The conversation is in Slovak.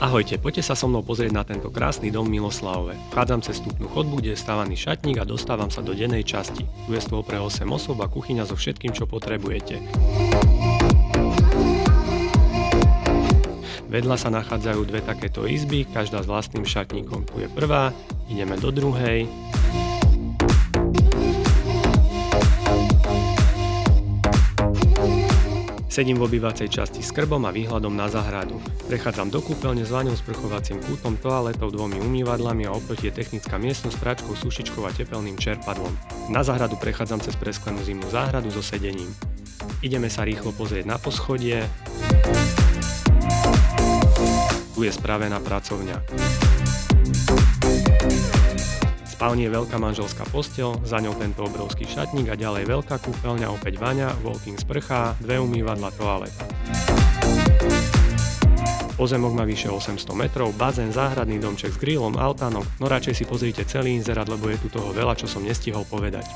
Ahojte, poďte sa so mnou pozrieť na tento krásny dom v Miloslavove. Vchádzam cez vstupnú chodbu, kde je stávaný šatník a dostávam sa do dennej časti. Tu je stôl pre 8 osôb a kuchyňa so všetkým, čo potrebujete. Vedľa sa nachádzajú dve takéto izby, každá s vlastným šatníkom. Tu je prvá, ideme do druhej. Sedím v obývacej časti s krbom a výhľadom na záhradu. Prechádzam do kúpeľne s vaňou, sprchovacím kútom, toaletou, 2 umývadlami a oproti je technická miestnosť s pračkou, sušičkou a tepelným čerpadlom. Na záhradu prechádzam cez presklenú zimnú záhradu so sedením. Ideme sa rýchlo pozrieť na poschodie. Tu je spravená pracovňa. V spálni je veľká manželská posteľ, za ňou tento obrovský šatník a ďalej veľká kúpeľňa, opäť vaňa, walk-in sprcha, 2 umývadla, toaleta. Pozemok má vyše 800 metrov, bazén, záhradný domček s grillom, altánok, no radšej si pozrite celý inzerát, lebo je tu toho veľa, čo som nestihol povedať.